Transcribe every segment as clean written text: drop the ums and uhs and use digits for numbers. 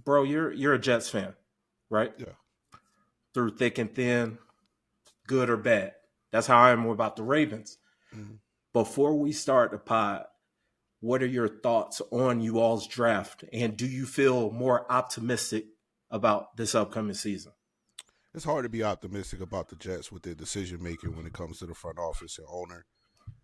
bro, you're a Jets fan, right? Yeah. Through thick and thin, good or bad. That's how I am about the Ravens. Mm-hmm. Before we start the pod, what are your thoughts on you all's draft? And do you feel more optimistic about this upcoming season? It's hard to be optimistic about the Jets with their decision making when it comes to the front office and owner.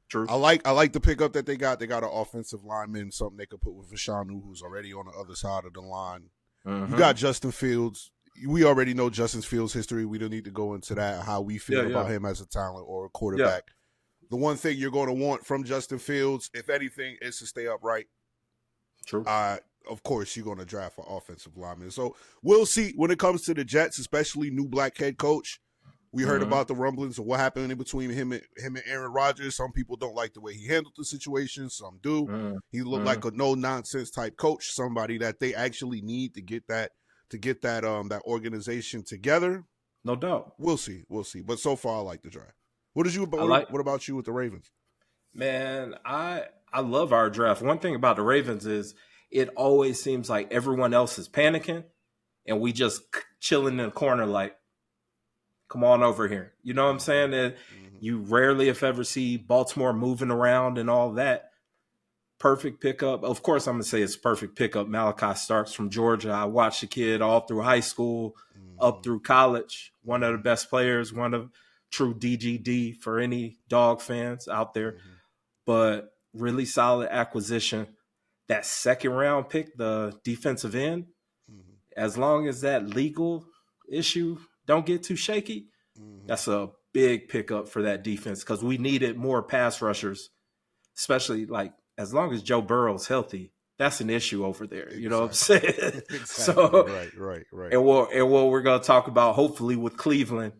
True. I like the pickup that they got. They got an offensive lineman, something they could put with Vashanu, who's already on the other side of the line. Mm-hmm. You got Justin Fields. We already know Justin Fields' history. We don't need to go into that, how we feel about him as a talent or a quarterback. Yeah. The one thing you're going to want from Justin Fields, if anything, is to stay upright. True. Of course, you're going to draft an offensive lineman. So we'll see when it comes to the Jets, especially new black head coach. We heard about the rumblings of what happened in between him and Aaron Rodgers. Some people don't like the way he handled the situation. Some do. He looked like a no-nonsense type coach, somebody that they actually need to get that organization together. No doubt. We'll see. But so far, I like the draft. What about you with the Ravens? Man, I love our draft. One thing about the Ravens is it always seems like everyone else is panicking, and we just chilling in the corner like, come on over here. You know what I'm saying? And you rarely, if ever, see Baltimore moving around and all that. Perfect pickup. Of course, I'm going to say it's perfect pickup. Malik Starks from Georgia. I watched the kid all through high school, up through college. One of the best players, one of true DGD for any dog fans out there. But really solid acquisition. That second round pick, the defensive end, as long as that legal issue don't get too shaky, that's a big pickup for that defense because we needed more pass rushers, especially like as long as Joe Burrow's healthy. That's an issue over there. You know what I'm saying? Exactly. So right. And what we're going to talk about, hopefully with Cleveland,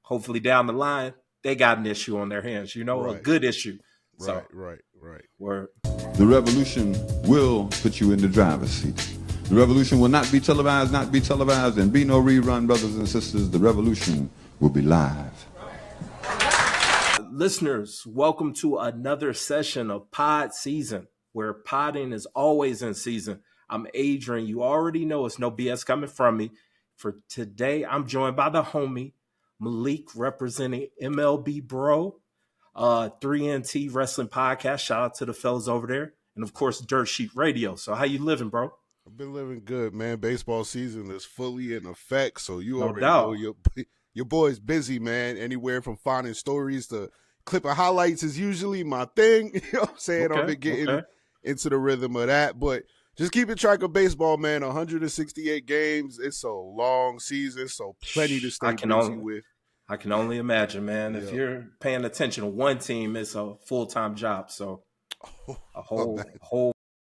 hopefully down the line, they got an issue on their hands. A good issue. Right. Word. The revolution will put you in the driver's seat. The revolution will not be televised, and be no rerun, brothers and sisters. The revolution will be live. Listeners, welcome to another session of Pod Season, where podding is always in season. I'm Adrian. You already know it's no BS coming from me. For today, I'm joined by the homie, Malik, representing MLB Bro, 3NT Wrestling Podcast. Shout out to the fellas over there. And, of course, Dirt Sheet Radio. So how you living, bro? I've been living good, man. Baseball season is fully in effect, so you No already doubt. know your boy's busy, man. Anywhere from finding stories to clipping highlights is usually my thing. You know what I'm saying? I've been getting into the rhythm of that, but just keeping track of baseball, man. 168 games. It's a long season, so plenty to stay busy with. I can only imagine, man. If you're paying attention to one team, it's a full-time job. So a whole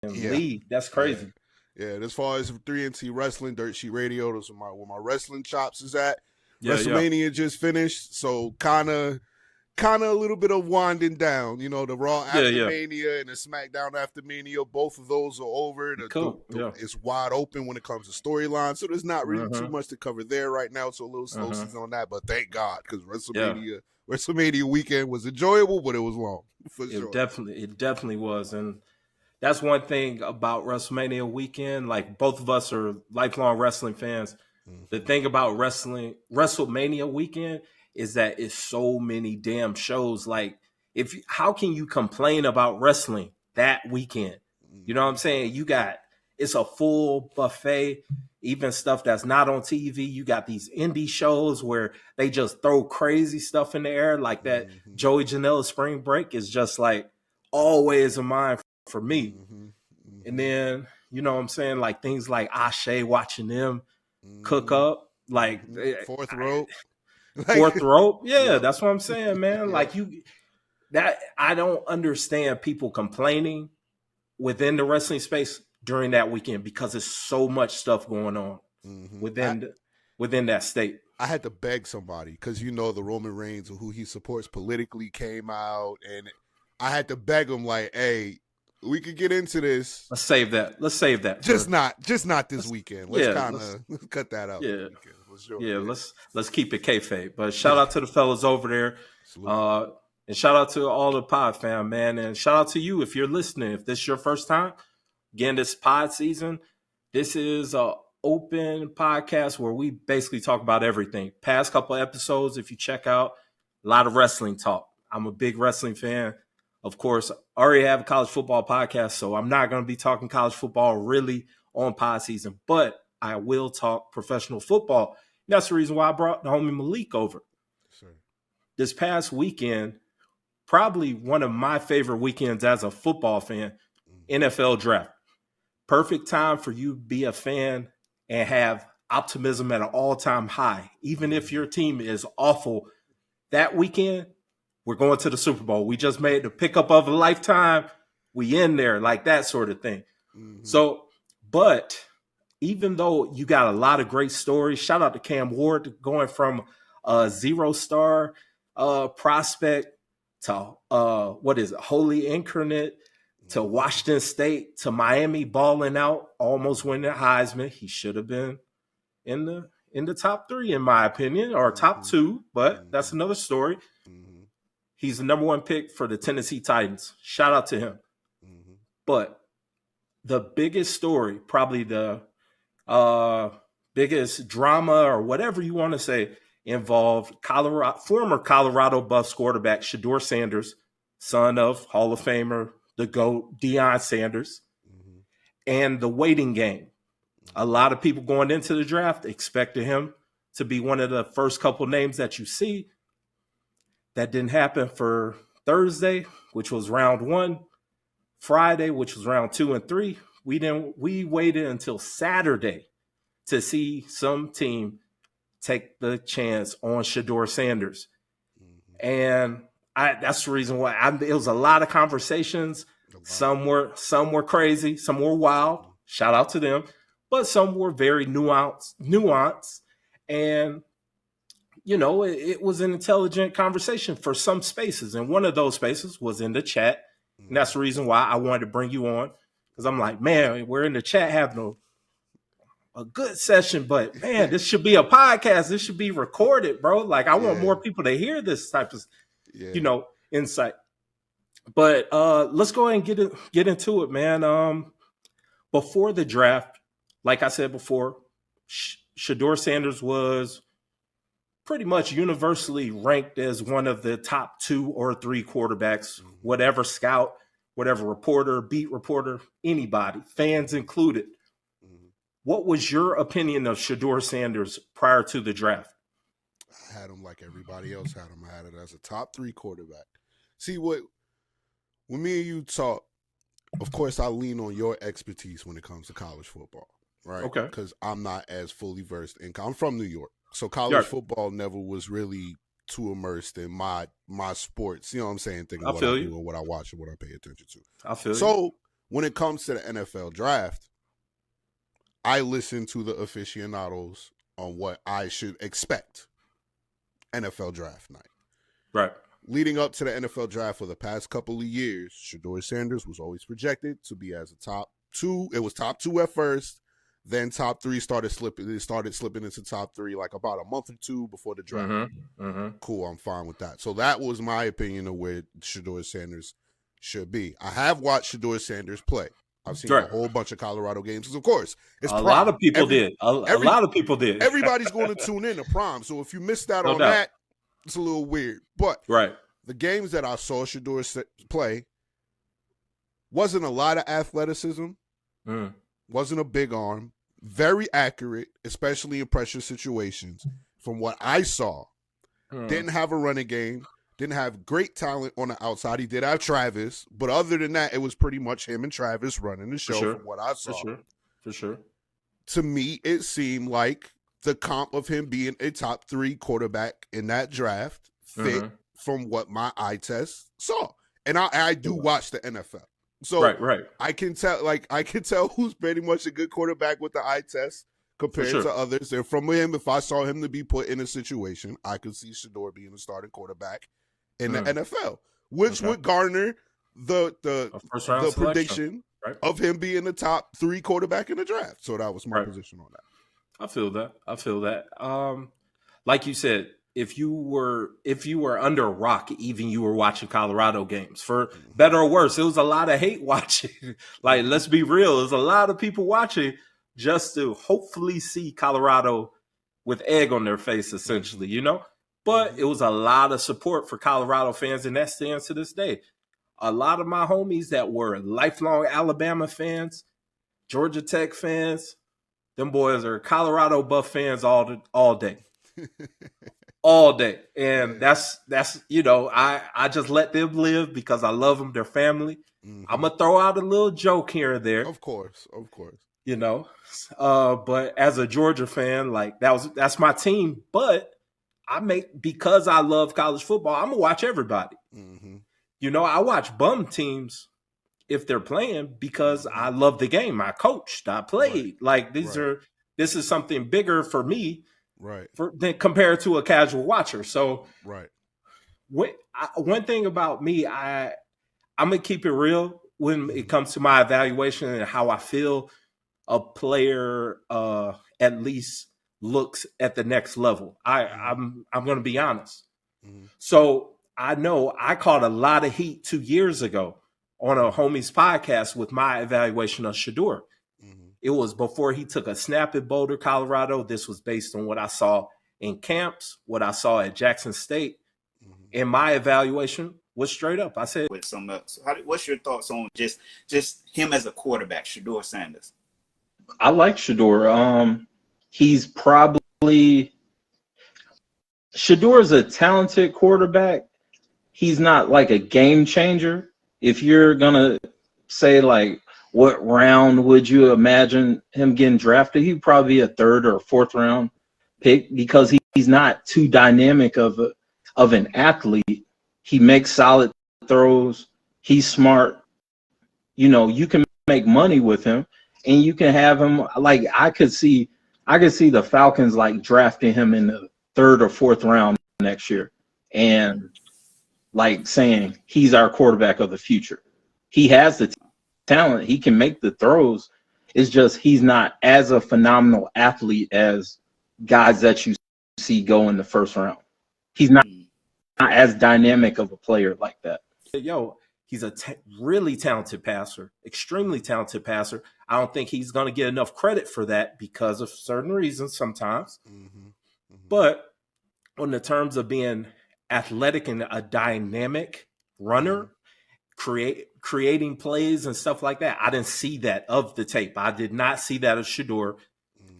league. That's crazy. Yeah, as far as 3NT Wrestling, Dirt Sheet Radio, those are where my wrestling chops is at. WrestleMania just finished, so kind of a little bit of winding down. You know, the Raw after Mania and the SmackDown after Mania, both of those are over. It's wide open when it comes to storyline, so there's not really too much to cover there right now. So a little slow season on that, but thank God because WrestleMania weekend was enjoyable, but it was long for sure. It definitely was, and that's one thing about WrestleMania weekend. Like both of us are lifelong wrestling fans. The thing about WrestleMania weekend is that it's so many damn shows. Like, how can you complain about wrestling that weekend? You know what I'm saying? It's a full buffet, even stuff that's not on TV. You got these indie shows where they just throw crazy stuff in the air, like that Joey Janela Spring Break is just like always a mind for me. And then, you know what I'm saying? Like things like Ashe, watching them cook up, like Fourth Rope. Yeah, that's what I'm saying, man. Like I don't understand people complaining within the wrestling space during that weekend because there's so much stuff going on within that state. I had to beg somebody because the Roman Reigns, who he supports politically, came out, and I had to beg him like, hey, we could get into this. Let's save that. Just not this weekend. Let's kind of cut that out. Yeah. Sure. Yeah. Let's keep it kayfabe. But shout out to the fellas over there. And shout out to all the pod fam, man. And shout out to you if you're listening. If this is your first time, again, this pod season, This is a open podcast where we basically talk about everything. Past couple episodes, if you check out, a lot of wrestling talk. I'm a big wrestling fan. Of course, I already have a college football podcast, so I'm not going to be talking college football really on pod season, but I will talk professional football. That's the reason why I brought the homie Malik over. Sure. This past weekend, probably one of my favorite weekends as a football fan, NFL draft. Perfect time for you to be a fan and have optimism at an all-time high. Even if your team is awful, that weekend, we're going to the Super Bowl. We just made the pickup of a lifetime. We in there, like that sort of thing. Mm-hmm. So, but even though you got a lot of great stories, shout out to Cam Ward going from a 0-star prospect to Holy Incarnate to Washington State to Miami balling out, almost winning Heisman. He should have been in the top 3, in my opinion, or top 2, but that's another story. He's the number 1 pick for the Tennessee Titans. Shout out to him. But the biggest story, probably the biggest drama or whatever you want to say, involved former Colorado Buffs quarterback Shedeur Sanders, son of Hall of Famer, the GOAT, Deion Sanders, and the waiting game. A lot of people going into the draft expected him to be one of the first couple names that you see. That didn't happen for Thursday, which was round 1. Friday, which was round 2 and 3. We waited until Saturday to see some team take the chance on Shedeur Sanders. And that's the reason why it was a lot of conversations. Some were crazy, some were wild. Shout out to them. But some were very nuanced. And you know, it was an intelligent conversation for some spaces. And one of those spaces was in the chat. And that's the reason why I wanted to bring you on. Because I'm like, man, we're in the chat having a good session. But, man, this should be a podcast. This should be recorded, bro. Like, I want more people to hear this type of, insight. But let's go ahead and get into it, man. Before the draft, like I said before, Shedeur Sanders was pretty much universally ranked as one of the top 2 or 3 quarterbacks, whatever scout, whatever reporter, beat reporter, anybody, fans included. What was your opinion of Shedeur Sanders prior to the draft? I had him like everybody else had him. I had it as a top 3 quarterback. See, when me and you talk, of course, I lean on your expertise when it comes to college football, right? Okay. Because I'm not as fully versed I'm from New York. So college football never was really too immersed in my sports. You know what I'm saying? Thinking what I do and what I watch and what I pay attention to. I feel so when it comes to the NFL draft, I listen to the aficionados on what I should expect NFL draft night. Right. Leading up to the NFL draft for the past couple of years, Shedeur Sanders was always projected to be as a top 2. It was top 2 at first. Then top 3 started slipping. It started slipping into top 3 like about a month or 2 before the draft. Cool, I'm fine with that. So that was my opinion of where Shedeur Sanders should be. I have watched Shedeur Sanders play. I've seen a whole bunch of Colorado games because, of course, it's a lot of people did. A lot of people did. Everybody's going to tune in to Prime. So if you missed out on that, it's a little weird. But the games that I saw Shedeur play wasn't a lot of athleticism. Wasn't a big arm, very accurate, especially in pressure situations. From what I saw, didn't have a running game, didn't have great talent on the outside. He did have Travis, but other than that, it was pretty much him and Travis running the show from what I saw. For sure. To me, it seemed like the comp of him being a top 3 quarterback in that draft fit from what my eye test saw. And I do watch the NFL. So I can tell who's pretty much a good quarterback with the eye test compared to others. And from him, if I saw him to be put in a situation, I could see Shedeur being a starting quarterback in the NFL, which would garner the prediction of him being the top 3 quarterback in the draft. So that was my position on that. I feel that. Like you said, if you were under a rock, even you were watching Colorado games, for better or worse, it was a lot of hate watching. Like, let's be real, there's a lot of people watching just to hopefully see Colorado with egg on their face, essentially, you know? But it was a lot of support for Colorado fans, and that stands to this day. A lot of my homies that were lifelong Alabama fans, Georgia Tech fans, them boys are Colorado Buff fans all day. All day. And that's you know, I just let them live because I love them, their family. I'm going to throw out a little joke here and there. Of course. You know, but as a Georgia fan, like that's my team. But because I love college football, I'm gonna watch everybody. You know, I watch bum teams if they're playing because I love the game. I coached, I played. Like this is something bigger for me, than compared to a casual watcher. So, one thing about me, I'm gonna keep it real when it comes to my evaluation and how I feel a player at least looks at the next level. I'm going to be honest. So I know I caught a lot of heat 2 years ago on a homie's podcast with my evaluation of Shedeur. It was before he took a snap at Boulder, Colorado. This was based on what I saw in camps, what I saw at Jackson State. And my evaluation was straight up. I said, with some what's your thoughts on just him as a quarterback, Shedeur Sanders? I like Shador. He's probably Shador is a talented quarterback. He's not like a game changer. If you're gonna say like what round would you imagine him getting drafted, he'd probably be a third or fourth round pick because he's not too dynamic of an athlete. He makes solid throws. He's smart. You know, you can make money with him. And you can have him like I could see the Falcons like drafting him in the third or fourth round next year and like saying he's our quarterback of the future. He has the talent. He can make the throws. It's just he's not as a phenomenal athlete as guys that you see go in the first round. He's not as dynamic of a player like that. Yo, he's a really talented passer, extremely talented passer. I don't think he's going to get enough credit for that because of certain reasons sometimes. But on the terms of being athletic and a dynamic runner, creating plays and stuff like that, I didn't see that of the tape. I did not see that of Shedeur.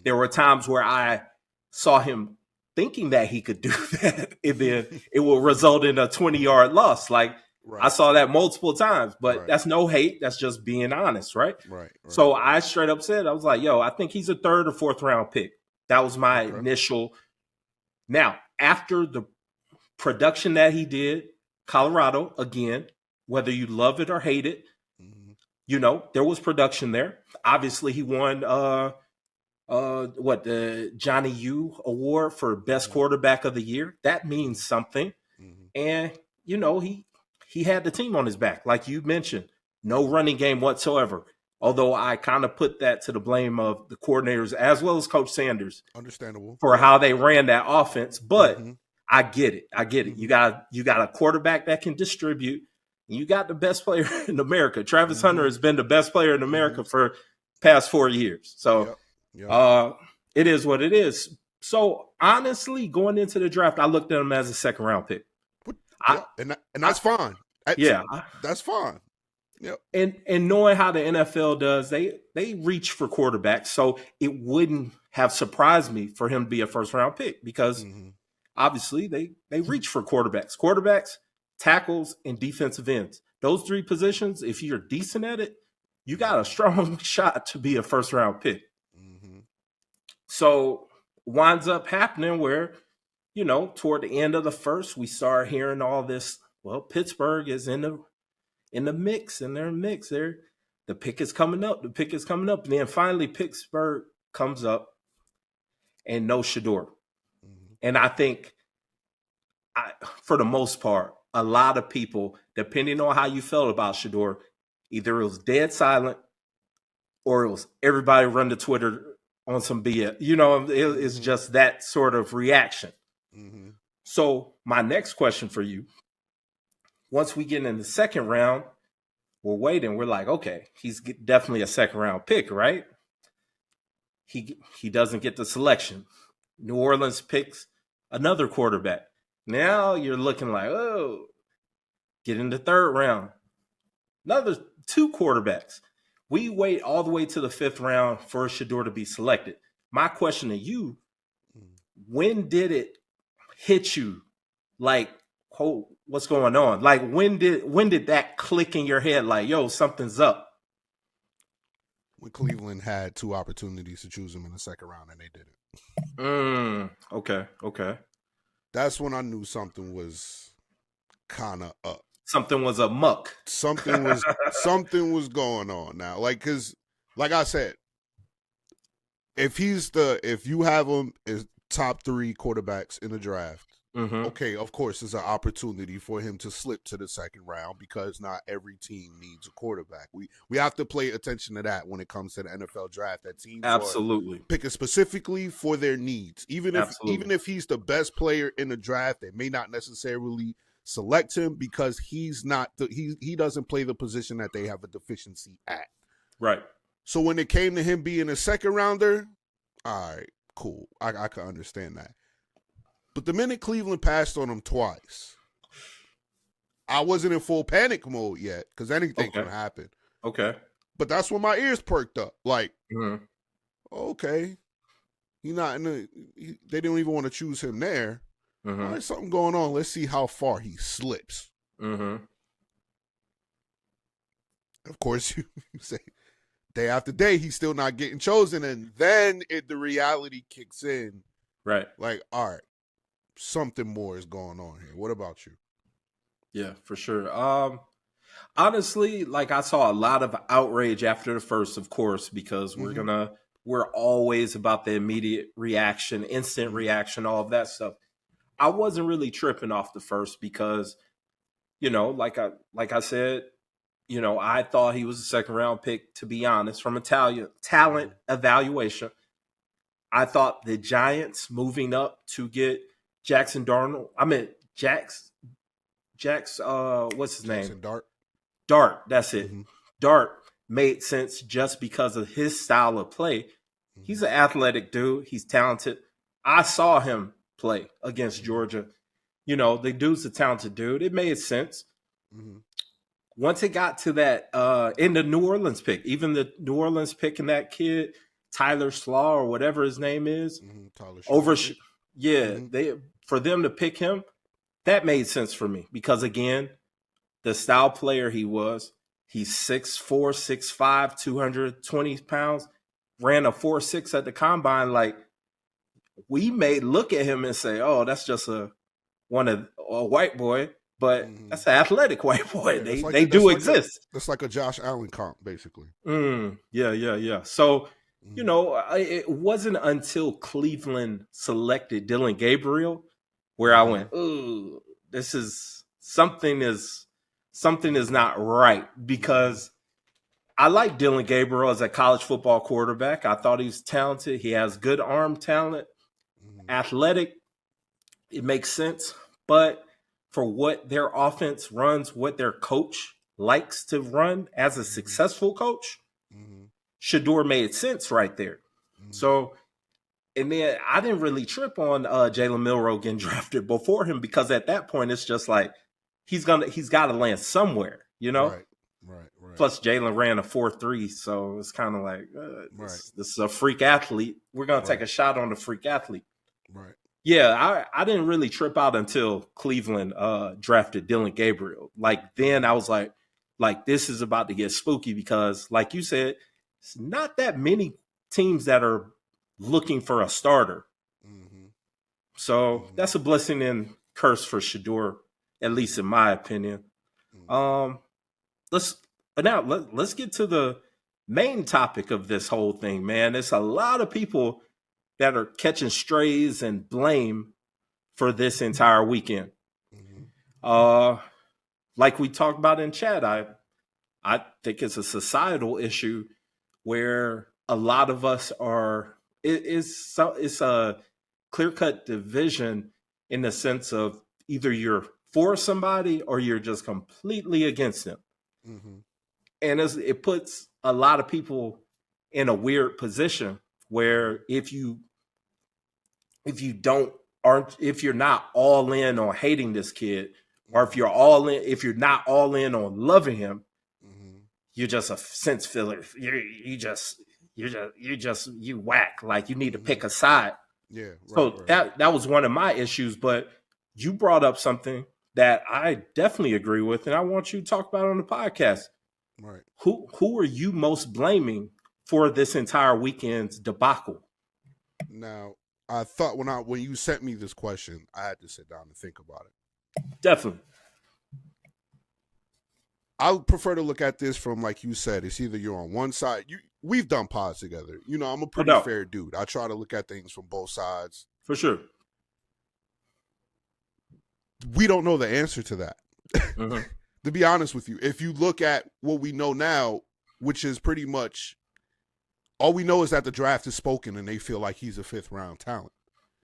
There were times where I saw him thinking that he could do that, and then it will result in a 20-yard loss. Like, I saw that multiple times, but that's no hate. That's just being honest, right? So I straight up said, I was like, yo, I think he's a third or fourth round pick. That was my initial. Now, after the production that he did, Colorado, again, whether you love it or hate it, you know, there was production there. Obviously, he won the Johnny U Award for Best Quarterback of the Year. That means something. And, you know, he had the team on his back. Like you mentioned, no running game whatsoever. Although I kind of put that to the blame of the coordinators as well as Coach Sanders. Understandable. For how they ran that offense. But I get it. You got a quarterback that can distribute. You got the best player in America. Travis Hunter has been the best player in America for past 4 years. So it is what it is. So honestly, going into the draft, I looked at him as a second round pick. And that's fine. That's fine. Yep. And knowing how the NFL does, they reach for quarterbacks. So it wouldn't have surprised me for him to be a first round pick because obviously they reach for quarterbacks, tackles, and defensive ends. Those three positions, if you're decent at it, you got a strong shot to be a first round pick. So winds up happening where, you know, toward the end of the first, we start hearing all this. Well, Pittsburgh is in the mix, and they're in the mix. The pick is coming up. And then finally Pittsburgh comes up and no Shedeur. And I think, for the most part, a lot of people, depending on how you felt about Shedeur, either it was dead silent or it was everybody run to Twitter on some BS. You know, it's just that sort of reaction. So my next question for you, once we get in the second round, we're waiting. We're like, okay, he's definitely a second round pick, right? he doesn't get the selection. New Orleans picks another quarterback. Now you're looking like, oh, get in the third round. Another 2 quarterbacks. We wait all the way to the 5th round for Shedeur to be selected. My question to you, when did it hit you? Like, oh, what's going on? Like, when did that click in your head? Like, yo, something's up. When Cleveland had 2 opportunities to choose him in the 2nd round and they didn't. Okay. That's when I knew something was kind of up. Something was amuck. Something was going on now. Cause like I said, if you have him as top 3 quarterbacks in the draft, okay, of course, there's an opportunity for him to slip to the 2nd round because not every team needs a quarterback. We have to pay attention to that when it comes to the NFL draft. That teams absolutely are picking specifically for their needs. Even if he's the best player in the draft, they may not necessarily select him because he's not he doesn't play the position that they have a deficiency at. Right. So when it came to him being a 2nd rounder, all right, cool. I can understand that. But the minute Cleveland passed on him twice, I wasn't in full panic mode yet because anything can happen. Okay. But that's when my ears perked up. Like, okay, they didn't even want to choose him there. All right, something going on. Let's see how far he slips. Of course, you say day after day, he's still not getting chosen. And then the reality kicks in. Right. Like, all right, something more is going on here. What about you? Yeah, for sure. Honestly, like I saw a lot of outrage after the first, of course, because we're always about the immediate reaction, instant reaction, all of that stuff. I wasn't really tripping off the first because, like I said, I thought he was a 2nd round pick, to be honest, from a talent evaluation. I thought the Giants moving up to get Jackson Darnold. I mean, Jack's what's his name? Dart. That's it. Dart made sense just because of his style of play. He's an athletic dude. He's talented. I saw him play against Georgia. The dude's a talented dude. It made sense. Once it got to that, in the New Orleans pick, even the New Orleans picking that kid, Tyler Slaw or whatever his name is, for them to pick him, that made sense for me because, again, the style player he's 6'4", 6'5", 220 pounds, ran a 4.6 at the combine. Like, we may look at him and say, oh, that's just a white boy, but that's an athletic white boy. Yeah, they do exist. That's like a Josh Allen comp, basically. Yeah. So, it wasn't until Cleveland selected Dylan Gabriel where I went, ooh, something is not right, because I like Dylan Gabriel as a college football quarterback. I thought he was talented. He has good arm talent, athletic. It makes sense. But for what their offense runs, what their coach likes to run as a successful coach, Shedeur made sense right there. So, and then I didn't really trip on Jalen Milroe getting drafted before him, because at that point it's just like he's got to land somewhere, Right. Plus Jalen ran a 4.3, so it's kind of like this is a freak athlete. We're gonna take a shot on the freak athlete. Right. Yeah, I didn't really trip out until Cleveland drafted Dylan Gabriel. Like, then I was like this is about to get spooky, because, like you said, it's not that many teams that are looking for a starter. So that's a blessing and curse for Shedeur, at least in my opinion. Let's get to the main topic of this whole thing, man. There's a lot of people that are catching strays and blame for this entire weekend. Like we talked about in chat, I think it's a societal issue where a lot of us are. It's a clear-cut division in the sense of either you're for somebody or you're just completely against them. And it puts a lot of people in a weird position where if you're not all in on hating this kid, or if you're not all in on loving him, you're just a sense filler. You whack. Like, you need to pick a side. Yeah. Right, so that was one of my issues. But you brought up something that I definitely agree with, and I want you to talk about it on the podcast. Right. Who are you most blaming for this entire weekend's debacle? Now, I thought when you sent me this question, I had to sit down and think about it. Definitely. I would prefer to look at this from, like you said, it's either you're on one side. We've done pods together. You know, I'm a pretty fair dude. I try to look at things from both sides. For sure. We don't know the answer to that. Mm-hmm. To be honest with you, if you look at what we know now, which is pretty much all we know is that the draft is spoken and they feel like he's a 5th round talent.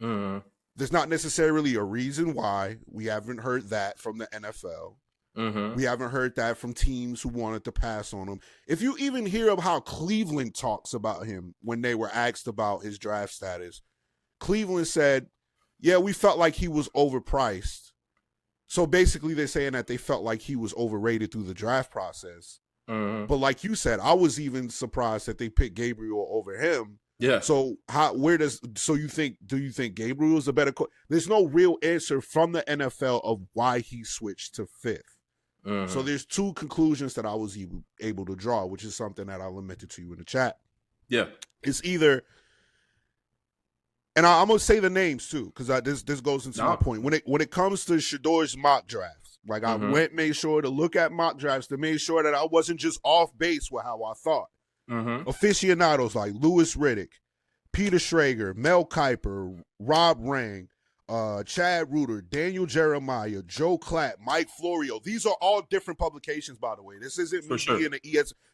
Mm-hmm. There's not necessarily a reason why. We haven't heard that from the NFL. Mm-hmm. We haven't heard that from teams who wanted to pass on him. If you even hear of how Cleveland talks about him when they were asked about his draft status, Cleveland said, yeah, we felt like he was overpriced. So basically they're saying that they felt like he was overrated through the draft process. Mm-hmm. But like you said, I was even surprised that they picked Gabriel over him. Yeah. So do you think Gabriel is a better There's no real answer from the NFL of why he switched to 5th. Mm-hmm. So there's 2 conclusions that I was able to draw, which is something that I lamented to you in the chat. Yeah. It's either, and I'm going to say the names too, because this goes into my point. When it comes to Shedor's mock drafts, like I made sure to look at mock drafts to make sure that I wasn't just off base with how I thought. Mm-hmm. Aficionados like Louis Riddick, Peter Schrager, Mel Kiper, Rob Rang, Chad Reuter, Daniel Jeremiah, Joe Klatt, Mike Florio. These are all different publications, by the way. This isn't me being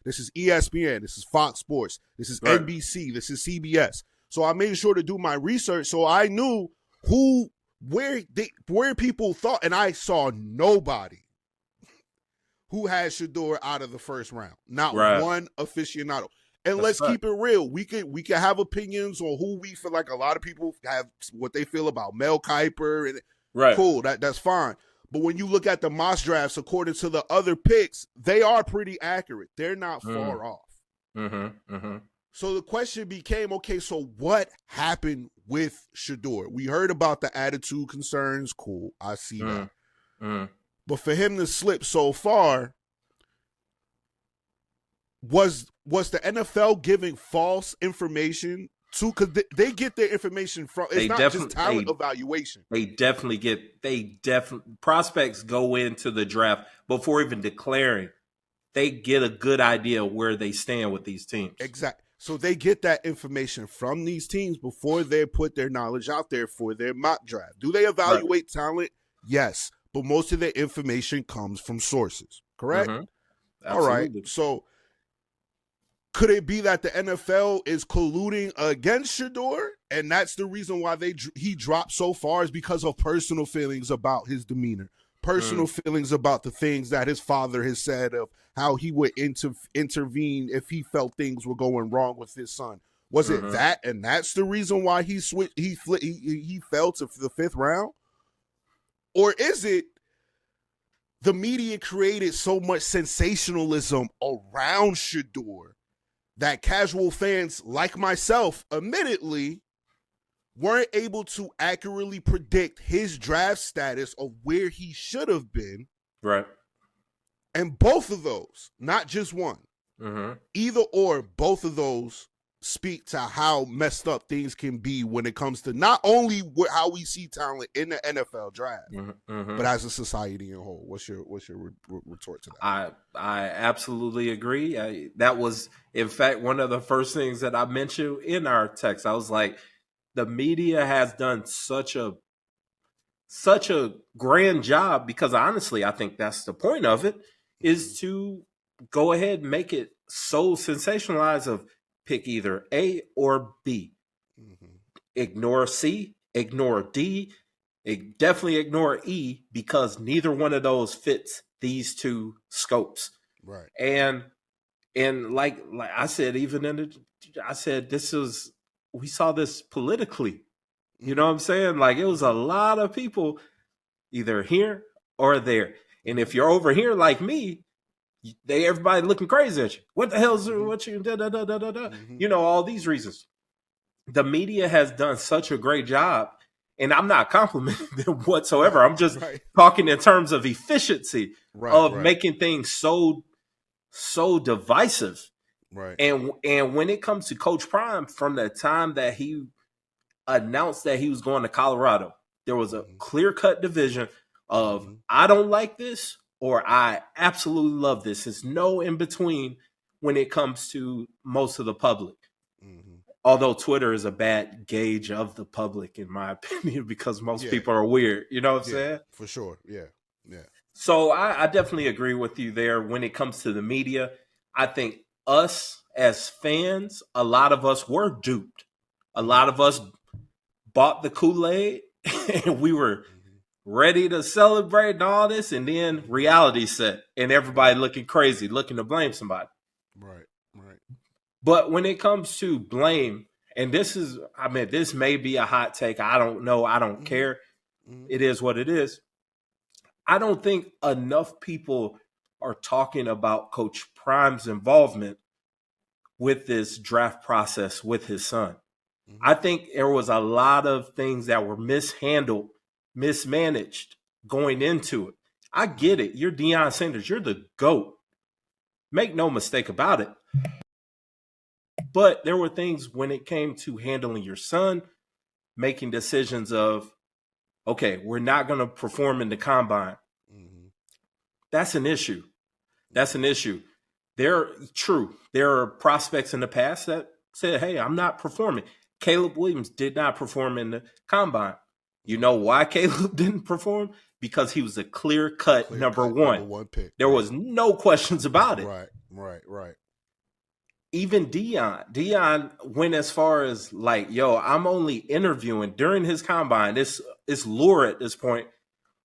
this is ESPN, this is Fox Sports, this is NBC, this is CBS. So I made sure to do my research so I knew where people thought, and I saw nobody who had Shedeur out of the 1st round. Not one aficionado. And let's keep it real. We could have opinions on who we feel like. A lot of people have what they feel about Mel Kiper. And cool, that's fine. But when you look at the mock drafts, according to the other picks, they are pretty accurate. They're not far off. Mm-hmm, mm-hmm. So the question became, okay, so what happened with Shedeur? We heard about the attitude concerns. Cool, I see that. Mm-hmm. But for him to slip so far, was the NFL giving false information to? Because they get their information from. It's not just talent evaluation. Prospects go into the draft before even declaring. They get a good idea of where they stand with these teams. Exactly. So they get that information from these teams before they put their knowledge out there for their mock draft. Do they evaluate talent? Yes. But most of their information comes from sources, correct? Mm-hmm. All right. So could it be that the NFL is colluding against Shedeur, and that's the reason why he dropped so far is because of personal feelings about his demeanor, personal feelings about the things that his father has said of how he would intervene if he felt things were going wrong with his son? Was it that, and that's the reason why he switched? He fell to the 5th round. Or is it the media created so much sensationalism around Shedeur that casual fans like myself, admittedly, weren't able to accurately predict his draft status of where he should have been? Right. And both of those, not just one, either or, both of those speak to how messed up things can be when it comes to not only how we see talent in the NFL draft, but as a society in whole. What's your retort to that? I absolutely agree. That was, in fact, one of the first things that I mentioned in our text. I was like, the media has done such a grand job, because honestly, I think that's the point of it, is to go ahead and make it so sensationalized of pick either A or B. Ignore C, ignore D, definitely ignore E, because neither one of those fits these 2 scopes. Right. And like I said, I said this is we saw this politically. You know what I'm saying? Like, it was a lot of people either here or there. And if you're over here like me, everybody looking crazy at you. What the hell's what you da da da da da da? You know, all these reasons. The media has done such a great job, and I'm not complimenting them whatsoever. I'm just talking in terms of efficiency of making things so divisive. Right. And when it comes to Coach Prime, from the time that he announced that he was going to Colorado, there was a clear-cut division of I don't like this or I absolutely love this. It's no in between when it comes to most of the public. Although Twitter is a bad gauge of the public, in my opinion, because most people are weird. You know what I'm saying? For sure. Yeah. So I definitely agree with you there when it comes to the media. I think us as fans, a lot of us were duped. A lot of us bought the Kool-Aid and we were ready to celebrate and all this. And then reality set and everybody looking crazy, looking to blame somebody. Right. But when it comes to blame, and this may be a hot take. I don't know. I don't care. It is what it is. I don't think enough people are talking about Coach Prime's involvement with this draft process with his son. I think there was a lot of things that were mishandled, mismanaged going into it. I get it. You're Deion Sanders. You're the GOAT. Make no mistake about it. But there were things when it came to handling your son, making decisions of, okay, we're not going to perform in the combine. That's an issue. There are prospects in the past that said, hey, I'm not performing. Caleb Williams did not perform in the combine. You know why Caleb didn't perform? Because he was a clear-cut number one pick. There was no questions about it. Right. Even Deion went as far as like, yo, I'm only interviewing during his combine. It's lure at this point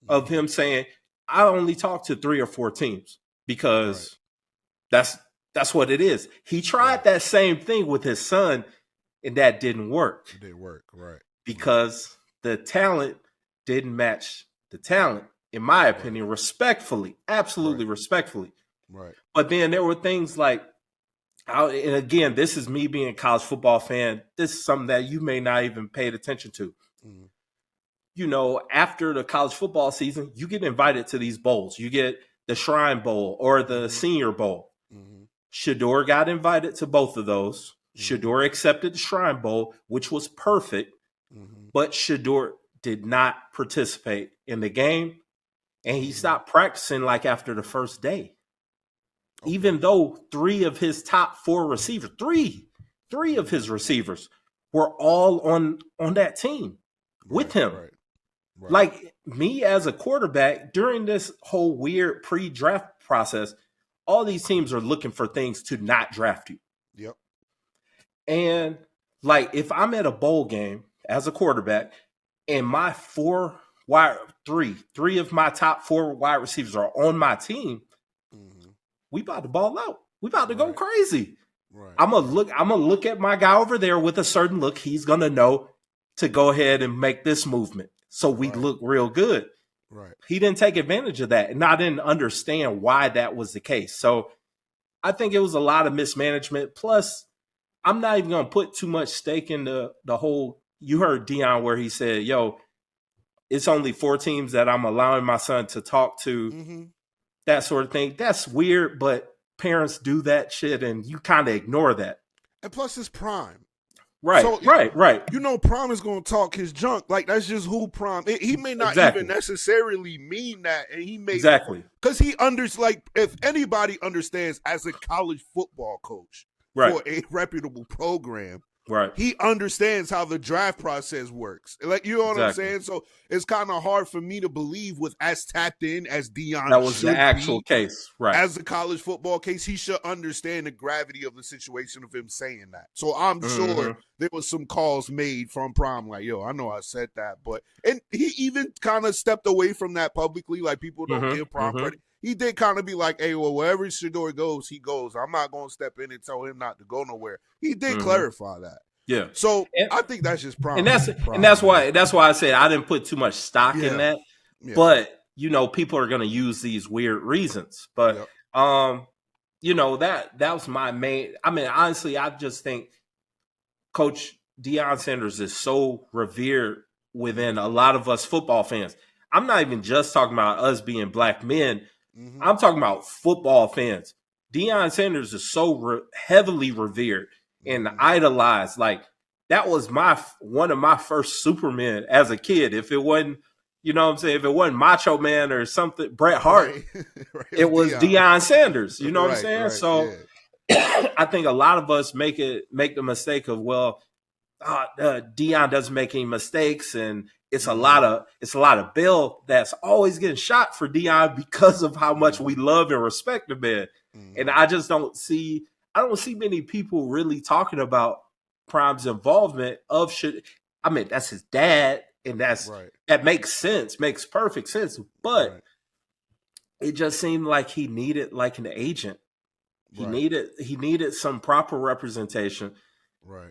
of him saying, I only talk to 3 or 4 teams because that's what it is. He tried that same thing with his son, and that didn't work. It didn't work, right. Because the talent didn't match the talent, in my opinion, respectfully, absolutely respectfully. Right. But then there were things like, and again, this is me being a college football fan. This is something that you may not even paid attention to. You know, after the college football season, you get invited to these bowls. You get the Shrine Bowl or the Senior Bowl. Shedeur got invited to both of those. Shedeur accepted the Shrine Bowl, which was perfect. But Shedeur did not participate in the game. And he stopped practicing like after the first day. Even though 3 of his top 4 receivers, three of his receivers were all on that team with him. Right. Like me as a quarterback during this whole weird pre-draft process, all these teams are looking for things to not draft you. Yep. And like if I'm at a bowl game as a quarterback and my three of my top 4 wide receivers are on my team, we about to ball out. We about to go crazy. Right. I'm gonna look at my guy over there with a certain look. He's gonna know to go ahead and make this movement. So we look real good. Right. He didn't take advantage of that. And I didn't understand why that was the case. So I think it was a lot of mismanagement. Plus, I'm not even gonna put too much stake in the whole. You heard Deion where he said, yo, it's only 4 teams that I'm allowing my son to talk to. That sort of thing. That's weird, but parents do that shit and you kind of ignore that. And plus it's Prime. Right, so, right. You know Prime is going to talk his junk. Like, that's just who Prime is. He may not even necessarily mean that. And he may. Exactly. Because he like, if anybody understands as a college football coach for a reputable program, he understands how the draft process works. Like, you know what I'm saying? So it's kind of hard for me to believe with as tapped in as Deion. That was the actual case, right? As a college football case, he should understand the gravity of the situation of him saying that. So I'm sure there was some calls made from Prime, like, yo, I know I said that, but and he even kind of stepped away from that publicly. Like, people don't give Prime credit. He did kind of be like, hey, well, wherever Shedeur goes, he goes. I'm not going to step in and tell him not to go nowhere. He did clarify that. Yeah. So I think that's just prime. And that's why I said I didn't put too much stock in that. Yeah. But people are going to use these weird reasons. But that was my main. I mean, honestly, I just think Coach Deion Sanders is so revered within a lot of us football fans. I'm not even just talking about us being black men. Mm-hmm. I'm talking about football fans. Deion Sanders is so heavily revered and idolized. Like, that was one of my first Supermen as a kid. If it wasn't, if it wasn't Macho Man or something, Bret Hart, it was Deion Sanders. You know what I'm saying? So I think a lot of us make the mistake of, Deion doesn't make any mistakes, and it's a lot of Bill that's always getting shot for Deion because of how much we love and respect the man. And I just don't see many people really talking about Prime's involvement of shit. I mean, that's his dad, and that makes sense, makes perfect sense. But it just seemed like he needed like an agent. He needed some proper representation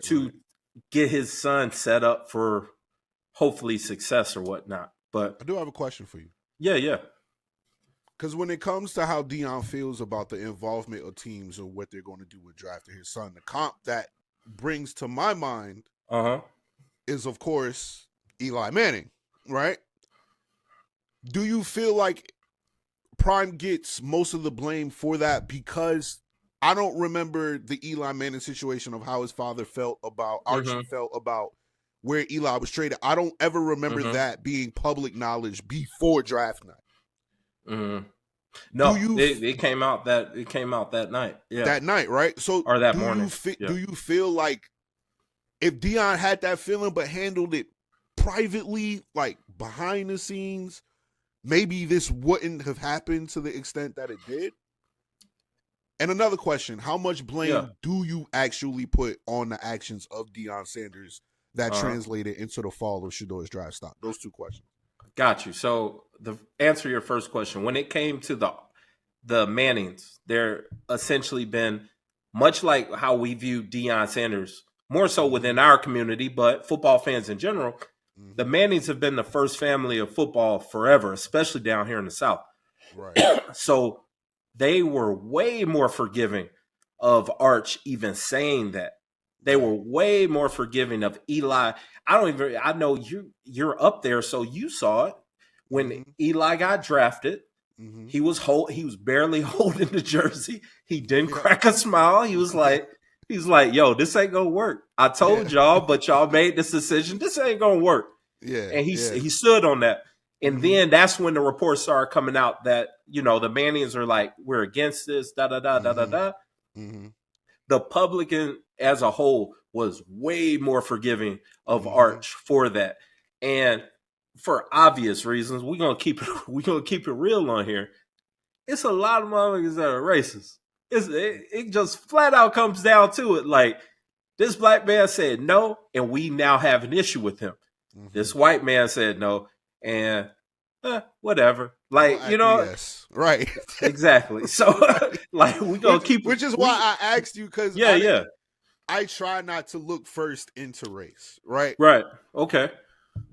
to get his son set up for hopefully success or whatnot. But I do have a question for you. Yeah. Because when it comes to how Deion feels about the involvement of teams and what they're going to do with drafting his son, the comp that brings to my mind is, of course, Eli Manning, right? Do you feel like Prime gets most of the blame for that? Because I don't remember the Eli Manning situation of how his father felt about, Archie felt about where Eli was traded. I don't ever remember that being public knowledge before draft night. No, it came out that night. Yeah, that night, right? So, or that morning. Do you feel like if Deion had that feeling but handled it privately, like behind the scenes, maybe this wouldn't have happened to the extent that it did? And another question: how much blame do you actually put on the actions of Deion Sanders that translated into the fall of Shedor's draft stock? Those two questions. Got you. So, the answer your first question, when it came to the Mannings, they're essentially been much like how we view Deion Sanders, more so within our community, but football fans in general. The Mannings have been the first family of football forever, especially down here in the South. Right. So they were way more forgiving of Arch even saying that. They were way more forgiving of Eli. I know you're up there, so you saw it when Eli got drafted. He was barely holding the jersey. He didn't crack a smile. He was like, yo, this ain't gonna work. I told y'all, but y'all made this decision. This ain't gonna work. Yeah. And he stood on that. And then that's when the reports started coming out that, the Mannings are like, we're against this, da-da-da. The public as a whole was way more forgiving of Arch for that. And for obvious reasons, we're gonna keep it real on here. It's a lot of motherfuckers that are racist. It just flat out comes down to it. Like, this black man said no, and we now have an issue with him. This white man said no, and whatever. Like, yes, right, exactly. So, like, we gonna keep. Which is why I asked you, because I try not to look first into race, right? Right. Okay.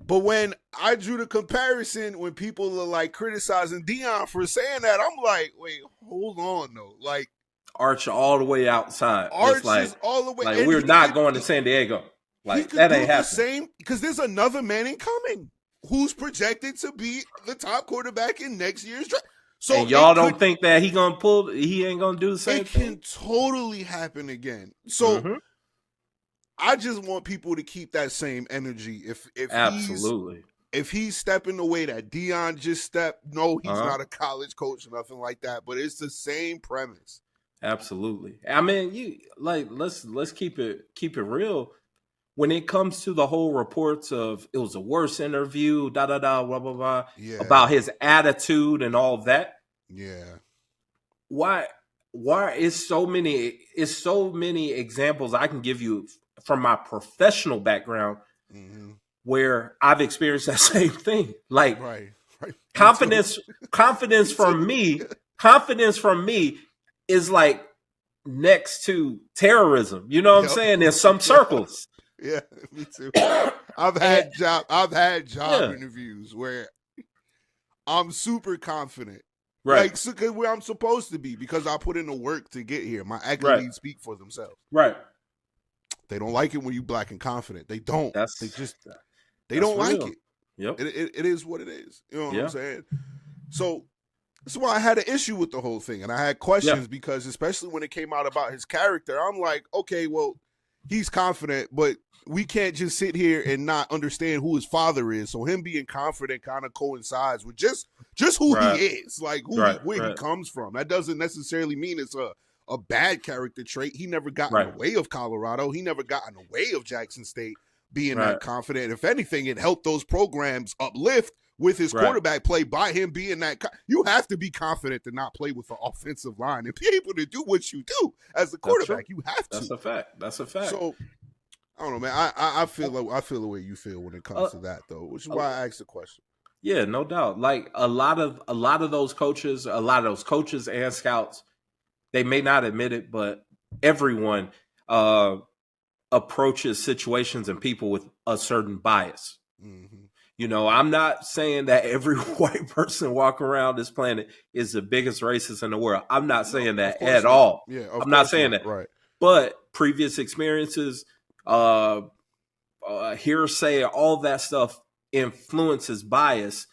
But when I drew the comparison, when people are like criticizing Deion for saying that, I'm like, wait, hold on, though. Like, Arch all the way outside. Arch is all the way. Like, we're not going to San Diego. Like, that ain't happening. Same, because there's another Manning coming who's projected to be the top quarterback in next year's draft. So, and y'all don't think that he ain't gonna do the same thing? It can totally happen again. So I just want people to keep that same energy. If absolutely, if he's stepping the way that Deion just stepped, no, he's not a college coach or nothing like that. But it's the same premise. Absolutely. I mean, let's keep it real. When it comes to the whole reports of it was a worse interview, blah blah blah, about his attitude and all of that. Yeah. Why is so many examples I can give you from my professional background where I've experienced that same thing. Like, confidence from me is like next to terrorism. You know what I'm saying? There's some circles. Yeah, me too. I've had job interviews where I'm super confident. Right. Like, so, where I'm supposed to be, because I put in the work to get here. My accolades speak for themselves. Right. They don't like it when you black and confident. They don't. They don't real. like it. Yep. It is what it is. You know what I'm saying? So that's why I had an issue with the whole thing. And I had questions because, especially when it came out about his character, I'm like, okay, well, he's confident, but we can't just sit here and not understand who his father is. So him being confident kind of coincides with just who he is, like where he comes from. That doesn't necessarily mean it's a bad character trait. He never got in the way of Colorado. He never got in the way of Jackson State being that confident. If anything, it helped those programs uplift with his quarterback play by him being that. You have to be confident to not play with the offensive line and be able to do what you do as a quarterback. You have to. That's a fact. So I don't know, man. I feel the way you feel when it comes to that, though, which is why I asked the question. Yeah, no doubt. Like a lot of those coaches and scouts, they may not admit it, but everyone approaches situations and people with a certain bias. Mm-hmm. You know, I'm not saying that every white person walking around this planet is the biggest racist in the world. I'm not saying that at all. Yeah, I'm not saying that. Right. But previous experiences, hearsay, all that stuff influences bias.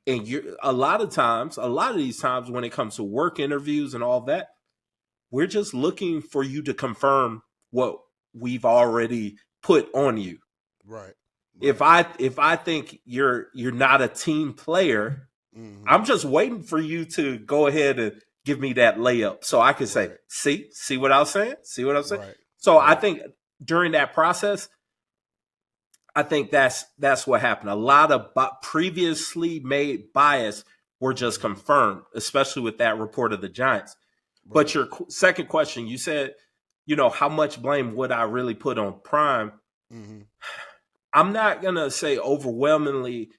And a lot of these times when it comes to work interviews and all that, we're just looking for you to confirm what we've already put on you. Right. If I think you're not a team player, I'm just waiting for you to go ahead and give me that layup so I can say, see what I was saying? See what I'm saying? Right. So I think during that process, I think that's what happened. A lot of previously made bias were just confirmed, especially with that report of the Giants. Right. But your second question, you said, you know, how much blame would I really put on Prime? Mm-hmm. I'm not going to say overwhelmingly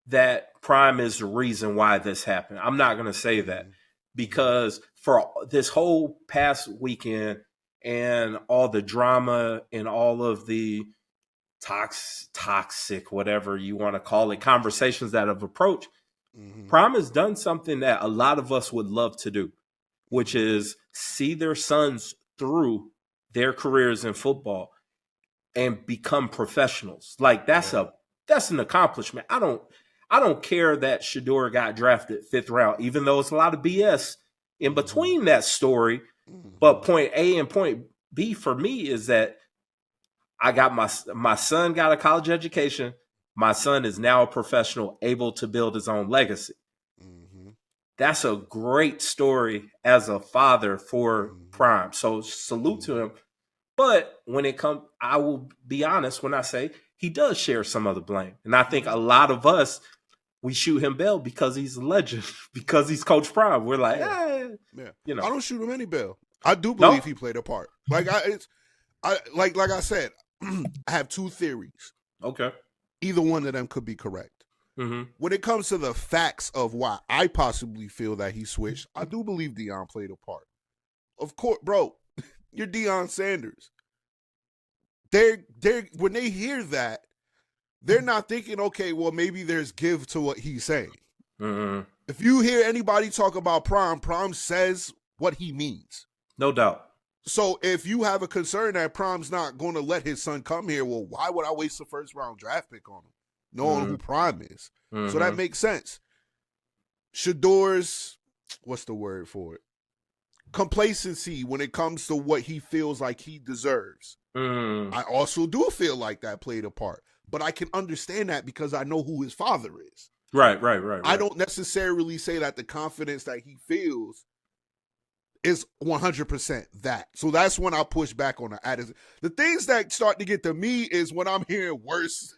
that Prime is the reason why this happened. I'm not going to say that because for this whole past weekend and all the drama and all of the toxic, whatever you want to call it, conversations that have approached, Prime has done something that a lot of us would love to do, which is see their sons through their careers in football and become professionals. Like that's an accomplishment. I don't care that Shedeur got drafted 5th round, even though it's a lot of BS in between that story. But point A and point B for me is that I got my son got a college education. My son is now a professional, able to build his own legacy. That's a great story as a father for Prime. So salute to him. But when it comes, I will be honest when I say he does share some of the blame. And I think a lot of us, we shoot him bail because he's a legend, because he's Coach Prime. We're like, you know. I don't shoot him any bail. I do believe he played a part. Like I said, I have 2 theories. Okay. Either one of them could be correct. Mm-hmm. When it comes to the facts of why I possibly feel that he switched, I do believe Deion played a part. Of course, bro. You're Deion Sanders. They're when they hear that, they're not thinking, okay, well, maybe there's give to what he's saying. Mm-hmm. If you hear anybody talk about Prime says what he means. No doubt. So if you have a concern that Prime's not going to let his son come here, well, why would I waste the 1st round draft pick on him, knowing who Prime is? So that makes sense. Shedeur's, what's the word for it? Complacency when it comes to what he feels like he deserves. I also do feel like that played a part, but I can understand that because I know who his father is. Right. I don't necessarily say that the confidence that he feels is 100% that. So that's when I push back on the The things that start to get to me is when I'm hearing worst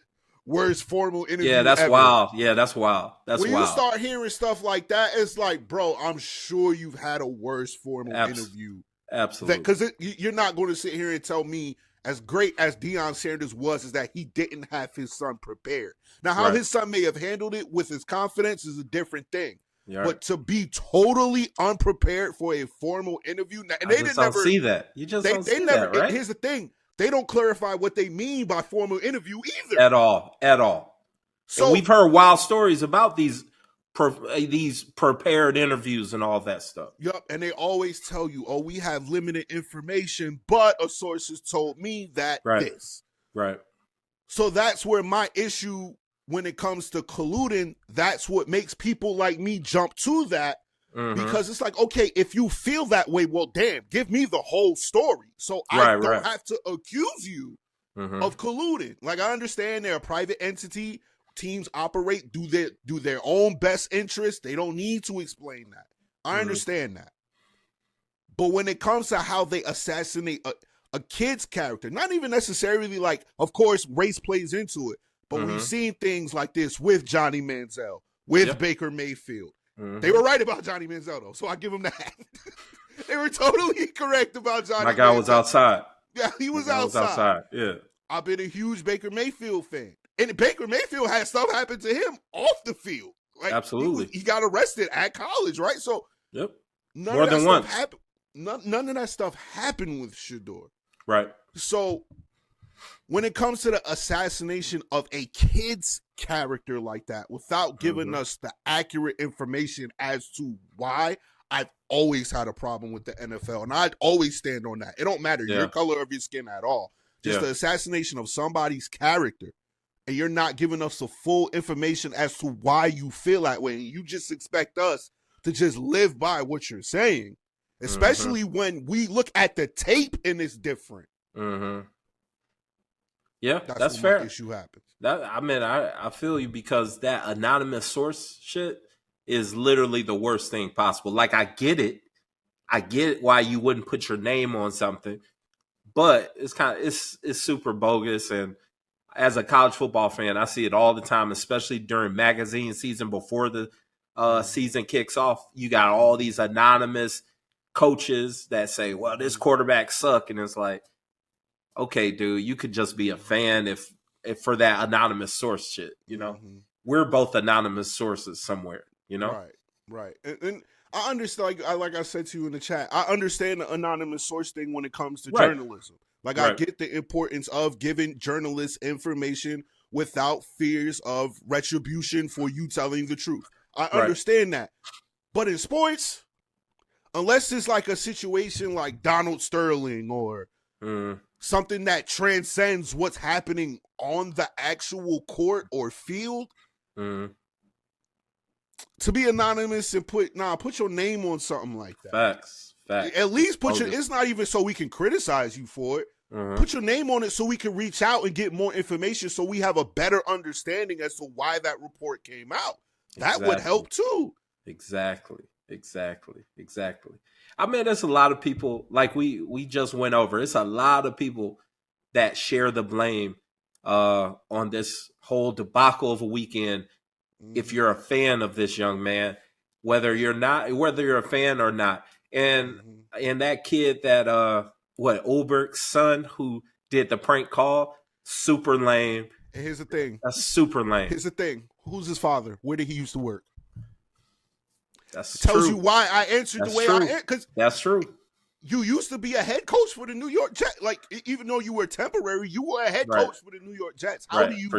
formal interview. Yeah, that's ever. wild. Yeah, that's wild. When you start hearing stuff like that, it's like, bro, I'm sure you've had a worse formal interview. Absolutely. Because you're not going to sit here and tell me, as great as Deion Sanders was, is that he didn't have his son prepared. Now, how his son may have handled it with his confidence is a different thing. Yeah. But to be totally unprepared for a formal interview, and they didn't never see that. You just don't see that, right? Here's the thing. They don't clarify what they mean by formal interview either. At all. So and we've heard wild stories about these prepared interviews and all that stuff. Yep, and they always tell you, oh, we have limited information, but a source has told me that this. Right. So that's where my issue when it comes to colluding, that's what makes people like me jump to that. Because it's like, okay, if you feel that way, well, damn, give me the whole story. So I don't have to accuse you of colluding. Like, I understand they're a private entity. Teams operate, do their own best interest. They don't need to explain that. I understand that. But when it comes to how they assassinate a kid's character, not even necessarily like, of course, race plays into it, but we've seen things like this with Johnny Manziel, with Baker Mayfield. They were right about Johnny Manziel, though, so I give them that. They were totally correct about Johnny Manziel. My guy was outside. Yeah, he was outside. Yeah. I've been a huge Baker Mayfield fan. And Baker Mayfield had stuff happen to him off the field. Like, absolutely. He got arrested at college, right? So more than once. None of that stuff happened with Shedeur. Right. So when it comes to the assassination of a kid's character like that, without giving us the accurate information as to why, I've always had a problem with the NFL. And I'd always stand on that. It don't matter your color of your skin at all. Just the assassination of somebody's character. And you're not giving us the full information as to why you feel that way. And you just expect us to just live by what you're saying. Especially when we look at the tape and it's different. Yeah, that's fair. My issue happens. I feel you, because that anonymous source shit is literally the worst thing possible. Like, I get it. I get why you wouldn't put your name on something, but it's super bogus. And as a college football fan, I see it all the time, especially during magazine season before the season kicks off. You got all these anonymous coaches that say, well, this quarterback suck. And it's like, okay, dude, you could just be a fan if for that anonymous source shit, you know? We're both anonymous sources somewhere, you know? Right. And I understand, like I said to you in the chat, I understand the anonymous source thing when it comes to journalism. Like, I get the importance of giving journalists information without fears of retribution for you telling the truth. I understand that. But in sports, unless it's like a situation like Donald Sterling or something that transcends what's happening on the actual court or field, to be anonymous and put your name on something like that. Facts. At least it's not even so we can criticize you for it. Put your name on it so we can reach out and get more information so we have a better understanding as to why that report came out. That would help too. Exactly. I mean, there's a lot of people, like we just went over. It's a lot of people that share the blame on this whole debacle of a weekend. If you're a fan of this young man, whether you're a fan or not, and that kid that Ulberg's son who did the prank call, super lame. And here's the thing. That's super lame. Here's the thing. Who's his father? Where did he used to work? That's tells true. You why I answered the way I answered. Because that's true. You used to be a head coach for the New York Jets. Like, even though you were temporary, you were a head coach for the New York Jets. How do you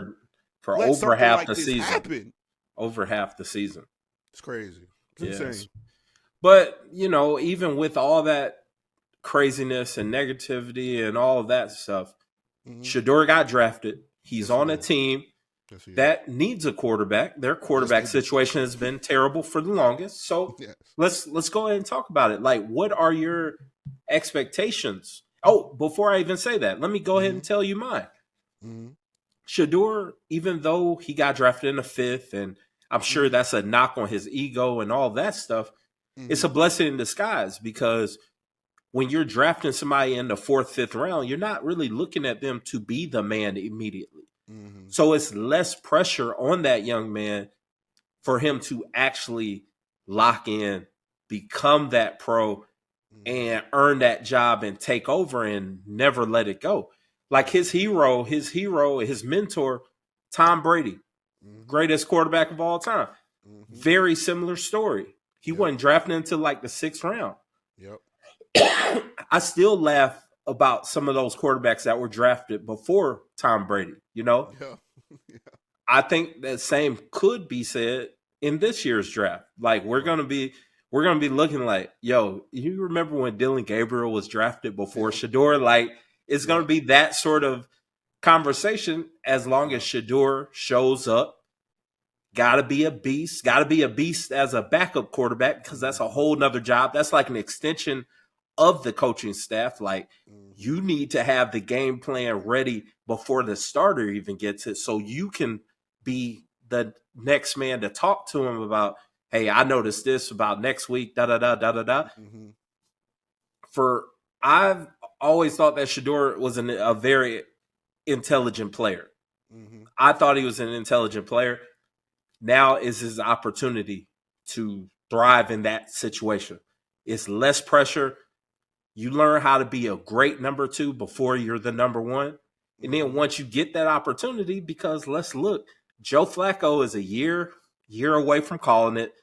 for let over half like the season happen? Over half the season. It's crazy. It's insane. But, even with all that craziness and negativity and all of that stuff, Shador got drafted. He's on a team that needs a quarterback. Their quarterback situation has been terrible for the longest. So let's go ahead and talk about it. Like, what are your expectations? Oh, before I even say that, let me go ahead and tell you mine. Shador, even though he got drafted in the 5th, and I'm sure that's a knock on his ego and all that stuff, it's a blessing in disguise, because when you're drafting somebody in the 4th, 5th round, you're not really looking at them to be the man immediately. So it's less pressure on that young man for him to actually lock in, become that pro, and earn that job and take over and never let it go. Like his hero, his mentor, Tom Brady, greatest quarterback of all time. Very similar story. He wasn't drafted until like the 6th round. I still laugh about some of those quarterbacks that were drafted before Tom Brady. Yeah. Yeah. I think that same could be said in this year's draft. Like we're gonna be looking like, yo, you remember when Dylan Gabriel was drafted before Shedeur? Like it's gonna be that sort of conversation as long as Shedeur shows up. Gotta be a beast. Gotta be a beast as a backup quarterback because that's a whole nother job. That's like an extension of the coaching staff. Like you need to have the game plan ready before the starter even gets it, so you can be the next man to talk to him about, hey, I noticed this about next week, da-da-da. I've always thought that Shedeur was a very intelligent player. I thought he was an intelligent player. Now is his opportunity to thrive in that situation. It's less pressure. You learn how to be a great number 2 before you're the number 1. And then once you get that opportunity, because let's look, Joe Flacco is a year away from calling it.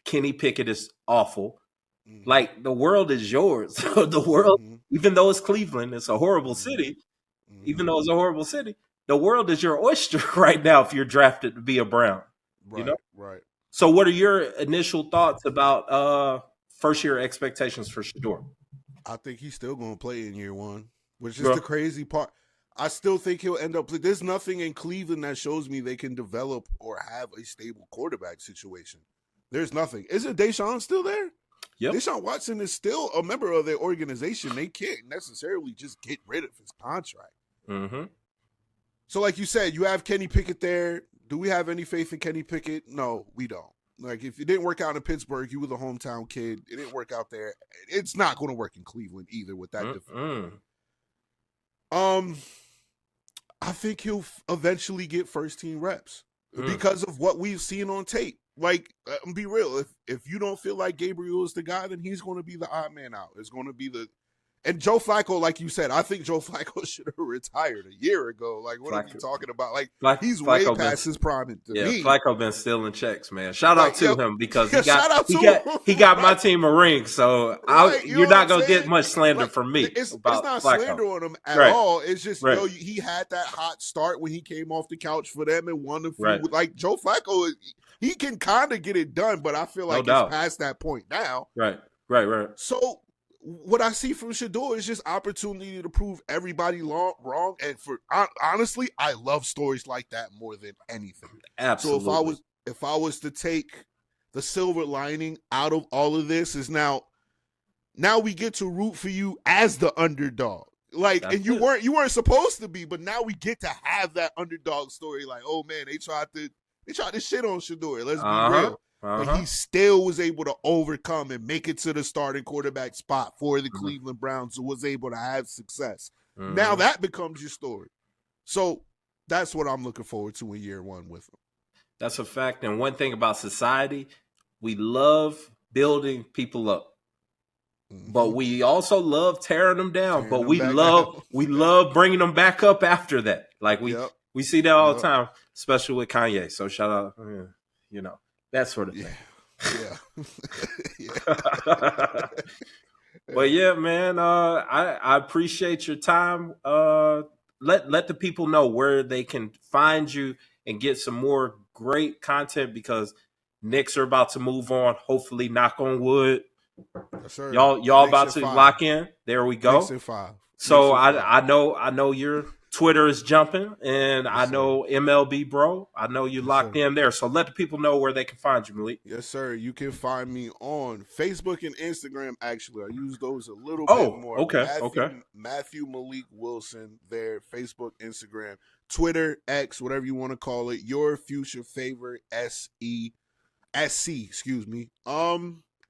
Kenny Pickett is awful. Like the world is yours. The world, even though it's Cleveland, it's a horrible city. Even though it's a horrible city, the world is your oyster right now if you're drafted to be a Brown. Right, you know? Right. So what are your initial thoughts about first year expectations for Shedeur? I think he's still going to play in year 1, which is the crazy part. I still think he'll end up. There's nothing in Cleveland that shows me they can develop or have a stable quarterback situation. There's nothing. Isn't Deshaun still there? Yep. Deshaun Watson is still a member of their organization. They can't necessarily just get rid of his contract. So like you said, you have Kenny Pickett there. Do we have any faith in Kenny Pickett? No, we don't. Like, if it didn't work out in Pittsburgh, you were the hometown kid. It didn't work out there. It's not going to work in Cleveland either with that difference. I think he'll eventually get first-team reps because of what we've seen on tape. Like, be real. If you don't feel like Gabriel is the guy, then he's going to be the odd man out. It's going to be the And Joe Flacco, like you said, I think Joe Flacco should have retired a year ago. Like, what are you talking about? Like, he's way past his prime to me. Flacco been stealing checks, man. Shout out to him because he got my team a ring. So you're not gonna get much slander from me. It's not Flacco. slander on him at all. It's just you know, he had that hot start when he came off the couch for them and won the few. Like Joe Flacco, he can kind of get it done, but I feel like it's past that point now. Right. So what I see from Shedeur is just opportunity to prove everybody wrong. And honestly, I love stories like that more than anything. Absolutely. So if I was to take the silver lining out of all of this is now we get to root for you as the underdog. Like, and you weren't supposed to be, but now we get to have that underdog story. Like, oh man, they tried to shit on Shedeur. Let's be real. But he still was able to overcome and make it to the starting quarterback spot for the Cleveland Browns and was able to have success. Now that becomes your story. So that's what I'm looking forward to in year one with him. That's a fact. And one thing about society, we love building people up. But we also love tearing them down. But we love bringing them back up after that. Like we see that all the time, especially with Kanye. So shout out, that sort of thing. Yeah. But yeah, man, I appreciate your time. Let the people know where they can find you and get some more great content because Knicks are about to move on. Hopefully, knock on wood. Yes, sir. Y'all about to lock in. There we go. Knicks in 5. So I know your Twitter is jumping, and I know MLB Bro. I know you locked in there. So let the people know where they can find you, Malik. Yes, sir. You can find me on Facebook and Instagram. Actually, I use those a little bit more. Okay. Matthew Malik Wilson there. Facebook, Instagram, Twitter, X, whatever you want to call it. Your future favorite SC. Excuse me.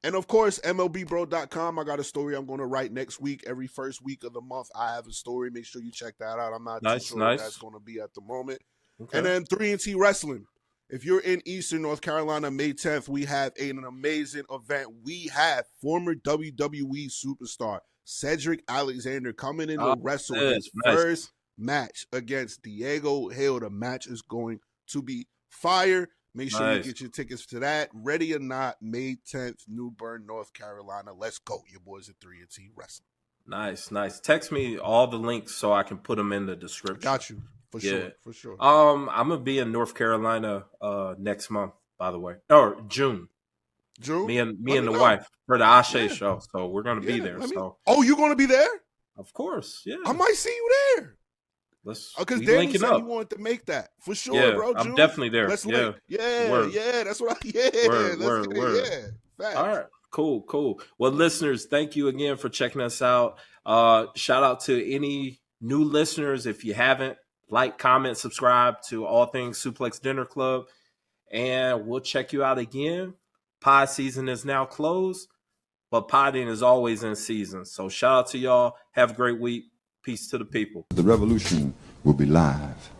And, of course, MLBBRODOTCOM. I got a story I'm going to write next week. Every first week of the month, I have a story. Make sure you check that out. I'm not too sure what that's going to be at the moment. Okay. And then 3T Wrestling. If you're in Eastern North Carolina, May 10th, we have an amazing event. We have former WWE superstar Cedric Alexander coming in to wrestle his first match against Diego Hill. The match is going to be fire. Make sure you get your tickets to that. Ready or not, May 10th, New Bern, North Carolina. Let's go. Your boys at 3T Wrestling. Nice. Text me all the links so I can put them in the description. Got you. For sure. I'm gonna be in North Carolina next month, by the way. Or June. Me and the wife for the Ashe show. So we're gonna be there. Oh, you're gonna be there? Of course, yeah. I might see you there. Because Danny said he wanted to make that for sure, bro. I'm definitely there. Let's link. That's what I. Facts. All right, cool. Well, listeners, thank you again for checking us out. Shout out to any new listeners. If you haven't, like, comment, subscribe to All Things Suplex Dinner Club, and we'll check you out again. Pod season is now closed, but podding is always in season. So shout out to y'all. Have a great week. Peace to the people. The revolution will be live.